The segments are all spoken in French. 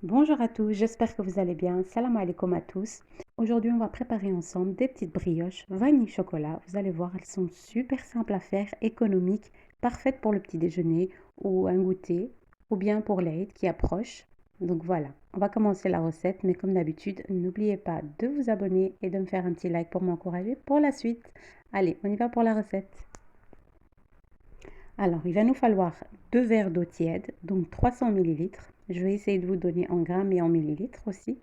Bonjour à tous, j'espère que vous allez bien. Salam alaikum à tous. Aujourd'hui, on va préparer ensemble des petites brioches vanille chocolat. Vous allez voir, elles sont super simples à faire, économiques, parfaites pour le petit déjeuner ou un goûter, ou bien pour l'Aïd qui approche. Donc voilà, on va commencer la recette, mais comme d'habitude, n'oubliez pas de vous abonner et de me faire un petit like pour m'encourager pour la suite. Allez, on y va pour la recette. Alors, il va nous falloir 2 verres d'eau tiède, donc 300 millilitres. Je vais essayer de vous donner en grammes et en millilitres aussi,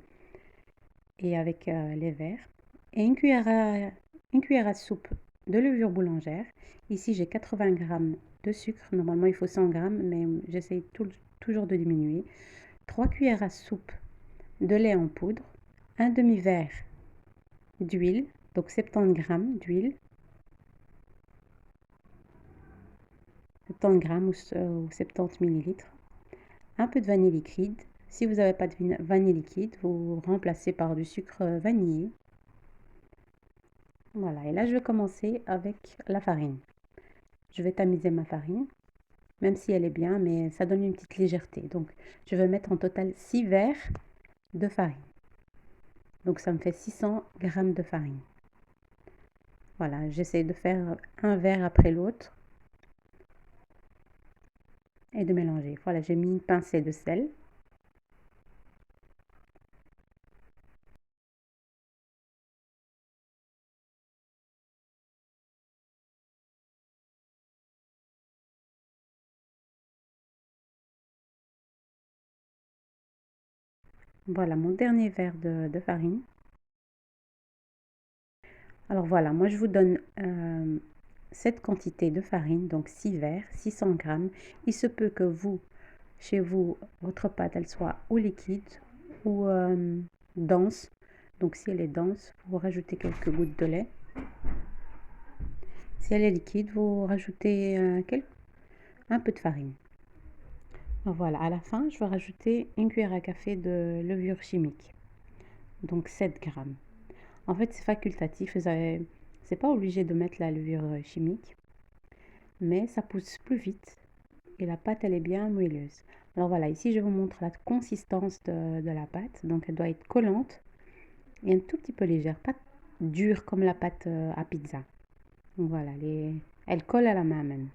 et avec les verres. Et une cuillère à soupe de levure boulangère. Ici, j'ai 80 grammes de sucre. Normalement, il faut 100 grammes, mais j'essaye toujours de diminuer. 3 cuillères à soupe de lait en poudre. Un demi-verre d'huile, donc 70 grammes d'huile. 70 grammes ou 70 millilitres. Un peu de vanille liquide. Si vous n'avez pas de vanille liquide, vous remplacez par du sucre vanillé. Voilà, et là je vais commencer avec la farine. Je vais tamiser ma farine, même si elle est bien, mais ça donne une petite légèreté. Donc je vais mettre en total 6 verres de farine. Donc ça me fait 600 grammes de farine. Voilà, j'essaie de faire un verre après l'autre et de mélanger. Voilà, j'ai mis une pincée de sel. Voilà mon dernier verre de farine. Alors voilà, moi je vous donne cette quantité de farine, donc 6 verres, 600 grammes. Il se peut que vous, chez vous, votre pâte, elle soit ou liquide ou dense. Donc si elle est dense, vous rajoutez quelques gouttes de lait. Si elle est liquide, vous rajoutez un peu de farine. Alors voilà, à la fin, je vais rajouter une cuillère à café de levure chimique, donc 7 grammes. En fait, c'est facultatif, c'est pas obligé de mettre la levure chimique, mais ça pousse plus vite et la pâte, elle est bien moelleuse. Alors voilà, ici, je vous montre la consistance de la pâte. Donc, elle doit être collante et un tout petit peu légère, pas dure comme la pâte à pizza. Donc voilà, elle colle à la main même.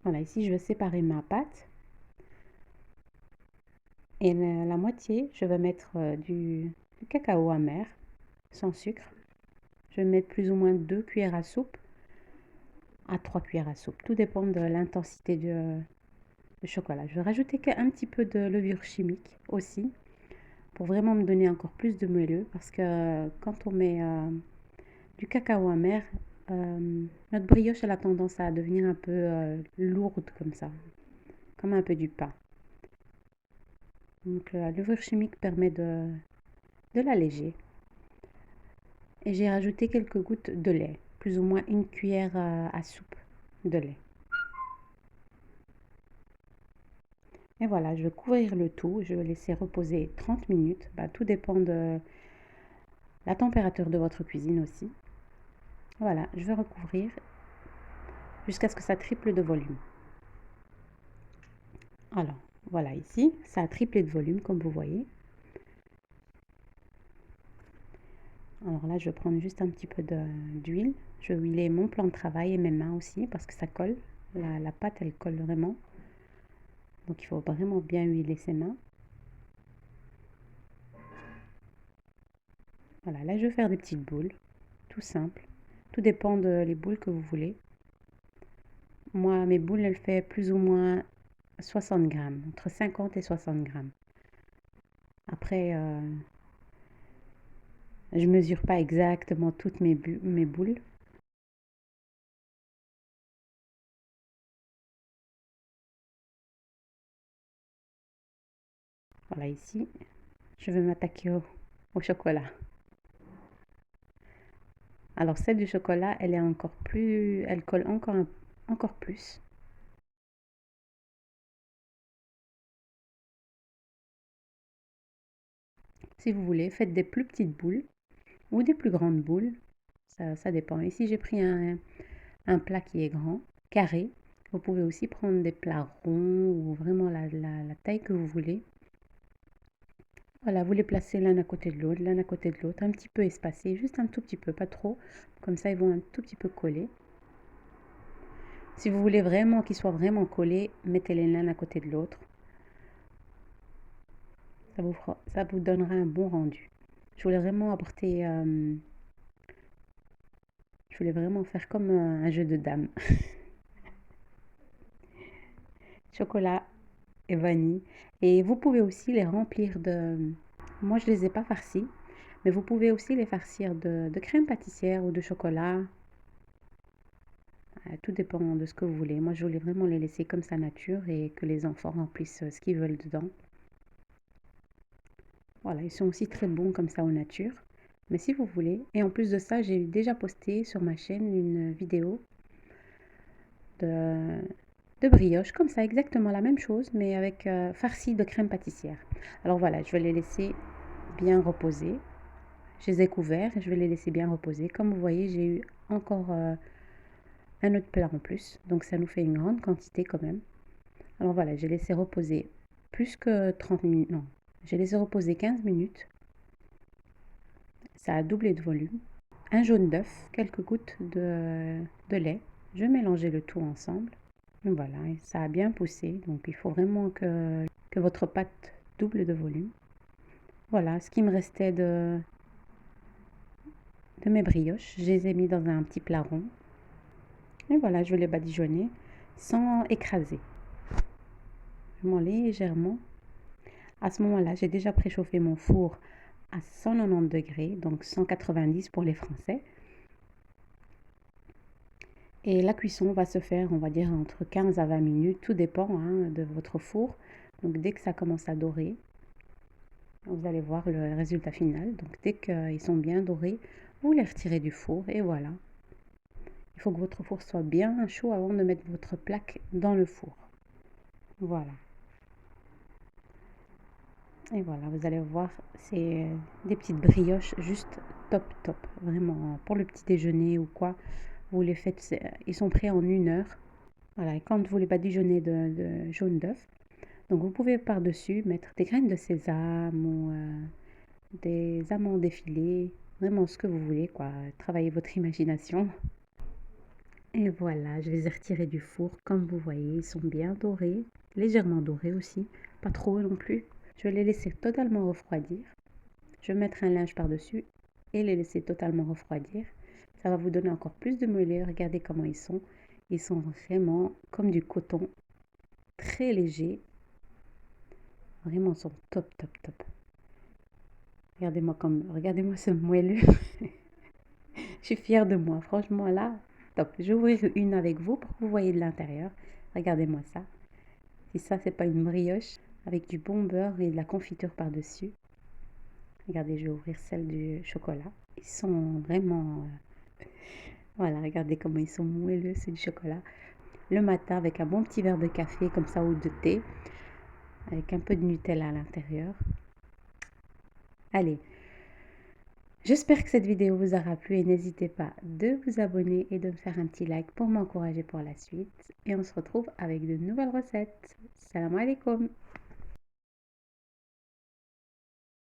Voilà, ici, je vais séparer ma pâte. Et la moitié, je vais mettre du cacao amer, sans sucre. Je vais mettre plus ou moins 2 cuillères à soupe à 3 cuillères à soupe. Tout dépend de l'intensité du chocolat. Je vais rajouter un petit peu de levure chimique aussi, pour vraiment me donner encore plus de moelleux. Parce que quand on met du cacao amer, notre brioche elle a tendance à devenir un peu lourde comme ça, comme un peu du pain. Donc la levure chimique permet de l'alléger. Et j'ai rajouté quelques gouttes de lait, plus ou moins une cuillère à soupe de lait. Et voilà, je vais couvrir le tout, je vais laisser reposer 30 minutes. Bah, tout dépend de la température de votre cuisine aussi. Voilà, je vais recouvrir jusqu'à ce que ça triple de volume. Alors, voilà ici, ça a triplé de volume comme vous voyez. Alors là, je vais prendre juste un petit peu d'huile. Je vais huiler mon plan de travail et mes mains aussi parce que ça colle. La pâte, elle colle vraiment. Donc il faut vraiment bien huiler ses mains. Voilà, là je vais faire des petites boules, tout simple. Tout dépend les boules que vous voulez. Moi, mes boules, elles font plus ou moins 60 grammes, entre 50 et 60 grammes. Après, je mesure pas exactement toutes mes boules. Voilà, ici, je vais m'attaquer au chocolat. Alors, celle du chocolat, elle est encore plus, elle colle encore plus. Si vous voulez, faites des plus petites boules ou des plus grandes boules. Ça dépend. Ici, j'ai pris un plat qui est grand, carré. Vous pouvez aussi prendre des plats ronds ou vraiment la taille que vous voulez. Voilà, vous les placez l'un à côté de l'autre, un petit peu espacés, juste un tout petit peu, pas trop. Comme ça, ils vont un tout petit peu coller. Si vous voulez vraiment qu'ils soient vraiment collés, mettez-les l'un à côté de l'autre. Ça vous donnera un bon rendu. Je voulais vraiment apporter, je voulais vraiment faire comme un jeu de dames. Chocolat et vanille. Et vous pouvez aussi les remplir de... Moi, je les ai pas farcis, mais vous pouvez aussi les farcir de crème pâtissière ou de chocolat. Tout dépend de ce que vous voulez. Moi, je voulais vraiment les laisser comme ça nature et que les enfants remplissent ce qu'ils veulent dedans. Voilà, ils sont aussi très bons comme ça en nature. Mais si vous voulez, et en plus de ça, j'ai déjà posté sur ma chaîne une vidéo de, de brioche, comme ça, exactement la même chose, mais avec farci de crème pâtissière. Alors voilà, je vais les laisser bien reposer. Je les ai couverts et je vais les laisser bien reposer. Comme vous voyez, j'ai eu encore un autre plat en plus, donc ça nous fait une grande quantité quand même. Alors voilà, j'ai laissé reposer plus que 30 minutes, non, j'ai laissé reposer 15 minutes. Ça a doublé de volume. Un jaune d'œuf, quelques gouttes de lait. Je mélangeais le tout ensemble. Et voilà, et ça a bien poussé. Donc il faut vraiment que votre pâte double de volume. Voilà, ce qui me restait de mes brioches, je les ai mis dans un petit plat rond. Et voilà, je vais les badigeonner sans écraser. Vraiment légèrement. À ce moment-là, j'ai déjà préchauffé mon four à 190 degrés, donc 190 pour les Français. Et la cuisson va se faire, on va dire, entre 15 à 20 minutes. Tout dépend de votre four. Donc dès que ça commence à dorer, vous allez voir le résultat final. Donc dès qu'ils sont bien dorés, vous les retirez du four et voilà. Il faut que votre four soit bien chaud avant de mettre votre plaque dans le four. Voilà. Et voilà, vous allez voir, c'est des petites brioches juste top top. Vraiment, pour le petit déjeuner ou quoi, vous les faites, ils sont prêts en 1 heure. Voilà, et quand vous les badigeonnez de jaune d'œuf, donc vous pouvez par-dessus mettre des graines de sésame ou des amandes effilées, vraiment ce que vous voulez, quoi. Travaillez votre imagination. Et voilà, je les ai retirés du four. Comme vous voyez, ils sont bien dorés, légèrement dorés aussi, pas trop non plus. Je vais les laisser totalement refroidir. Je vais mettre un linge par-dessus et les laisser totalement refroidir. Ça va vous donner encore plus de moelleux. Regardez comment ils sont. Ils sont vraiment comme du coton, très légers. Vraiment, ils sont top, top, top. Regardez-moi ce moelleux. Je suis fière de moi. Franchement, là, top. Je vais ouvrir une avec vous pour que vous voyez de l'intérieur. Regardez-moi ça. Si ça, c'est pas une brioche avec du bon beurre et de la confiture par-dessus. Regardez, je vais ouvrir celle du chocolat. Ils sont vraiment... voilà, regardez comment ils sont moelleux, c'est du chocolat. Le matin, avec un bon petit verre de café comme ça ou de thé, avec un peu de Nutella à l'intérieur. Allez, j'espère que cette vidéo vous aura plu et n'hésitez pas de vous abonner et de me faire un petit like pour m'encourager pour la suite. Et on se retrouve avec de nouvelles recettes. Salam alaikum.